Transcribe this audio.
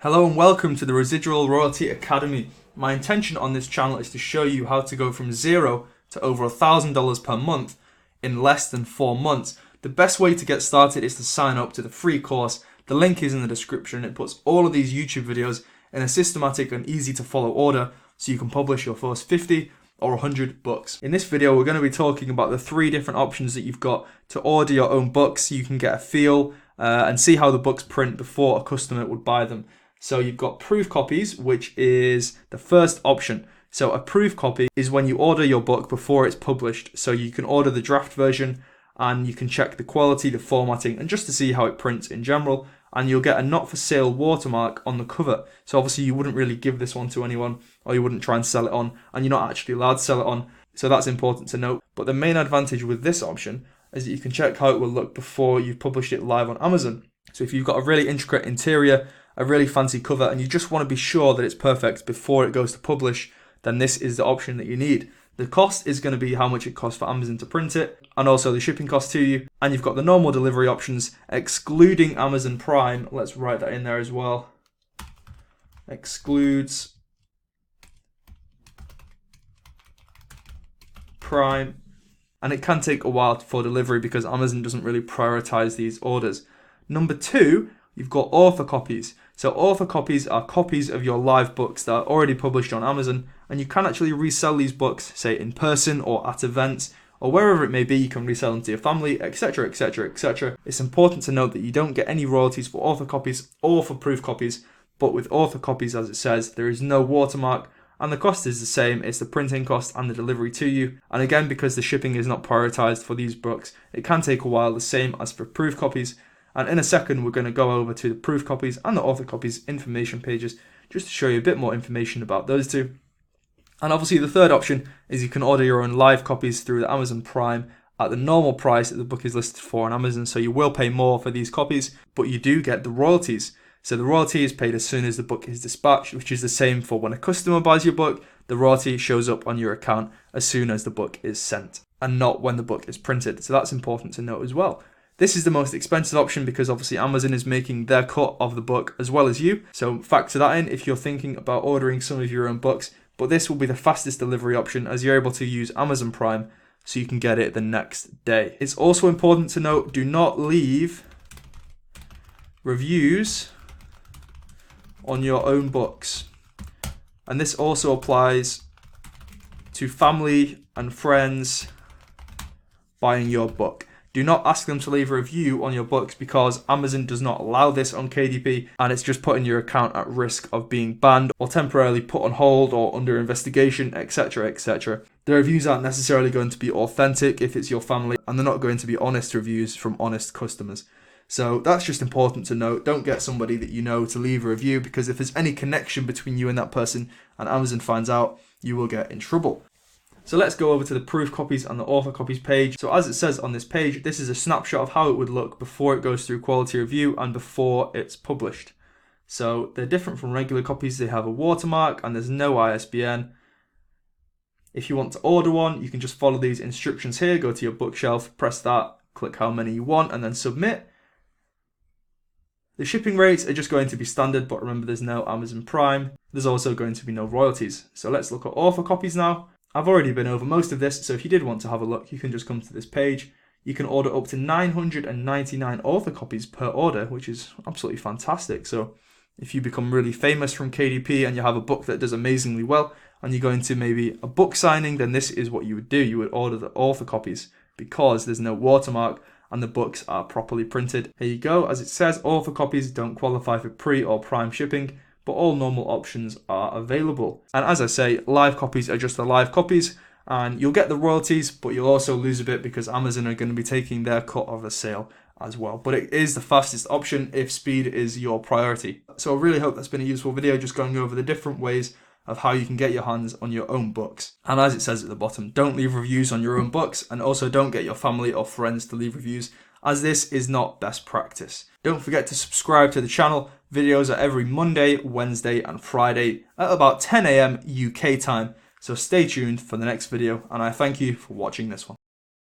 Hello and welcome to the Residual Royalty Academy. My intention on this channel is to show you how to go from zero to over $1,000 per month in less than 4 months. The best way to get started is to sign up to the free course. The link is in the description. It puts all of these YouTube videos in a systematic and easy to follow order so you can publish your first 50 or 100 books. In this video, we're going to be talking about the 3 different options that you've got to order your own books so you can get a feel and see how the books print before a customer would buy them. So you've got proof copies, which is the first option. So a proof copy is when you order your book before it's published. So you can order the draft version and you can check the quality, the formatting, and just to see how it prints in general. And you'll get a not for sale watermark on the cover. So obviously you wouldn't really give this one to anyone, or you wouldn't try and sell it on, and you're not actually allowed to sell it on. So that's important to note. But the main advantage with this option is that you can check how it will look before you've published it live on Amazon. So if you've got a really intricate interior, a really fancy cover, and you just want to be sure that it's perfect before it goes to publish, then this is the option that you need. The cost is going to be how much it costs for Amazon to print it, and also the shipping cost to you. And you've got the normal delivery options, excluding Amazon Prime. Let's write that in there as well. Excludes Prime. And it can take a while for delivery because Amazon doesn't really prioritize these orders. Number 2, you've got author copies. So author copies are copies of your live books that are already published on Amazon, and you can actually resell these books, say in person or at events or wherever it may be. You can resell them to your family, etc, etc, etc. It's important to note that you don't get any royalties for author copies or for proof copies, but with author copies, as it says, there is no watermark and the cost is the same. It's the printing cost and the delivery to you. And again, because the shipping is not prioritized for these books, it can take a while, the same as for proof copies. And in a second, we're going to go over to the proof copies and the author copies information pages just to show you a bit more information about those two. And obviously the third option is you can order your own live copies through the Amazon Prime at the normal price that the book is listed for on Amazon. So you will pay more for these copies, but you do get the royalties. So the royalty is paid as soon as the book is dispatched, which is the same for when a customer buys your book. The royalty shows up on your account as soon as the book is sent and not when the book is printed. So that's important to note as well. This is the most expensive option because obviously Amazon is making their cut of the book as well as you. So factor that in if you're thinking about ordering some of your own books. But this will be the fastest delivery option as you're able to use Amazon Prime so you can get it the next day. It's also important to note, do not leave reviews on your own books. And this also applies to family and friends buying your book. Do not ask them to leave a review on your books because Amazon does not allow this on KDP, and it's just putting your account at risk of being banned or temporarily put on hold or under investigation, etc, etc. The reviews aren't necessarily going to be authentic if it's your family, and they're not going to be honest reviews from honest customers. So that's just important to note. Don't get somebody that you know to leave a review, because if there's any connection between you and that person and Amazon finds out, you will get in trouble. So let's go over to the proof copies and the author copies page. So as it says on this page, this is a snapshot of how it would look before it goes through quality review and before it's published. So they're different from regular copies. They have a watermark and there's no ISBN. If you want to order one, you can just follow these instructions here. Go to your bookshelf, press that, click how many you want, and then submit. The shipping rates are just going to be standard, but remember there's no Amazon Prime. There's also going to be no royalties. So let's look at author copies now. I've already been over most of this, so if you did want to have a look, you can just come to this page. You can order up to 999 author copies per order, which is absolutely fantastic. So if you become really famous from KDP and you have a book that does amazingly well, and you're going to maybe a book signing, then this is what you would do. You would order the author copies because there's no watermark and the books are properly printed. Here you go. As it says, author copies don't qualify for pre or prime shipping, but all normal options are available. And as I say, live copies are just the live copies, and you'll get the royalties, but you'll also lose a bit because Amazon are going to be taking their cut of the sale as well. But it is the fastest option if speed is your priority. So I really hope that's been a useful video, just going over the different ways of how you can get your hands on your own books. And as it says at the bottom, don't leave reviews on your own books, and also don't get your family or friends to leave reviews, as this is not best practice. Don't forget to subscribe to the channel. Videos are every Monday, Wednesday and Friday at about 10 AM UK time. So stay tuned for the next video, and I thank you for watching this one.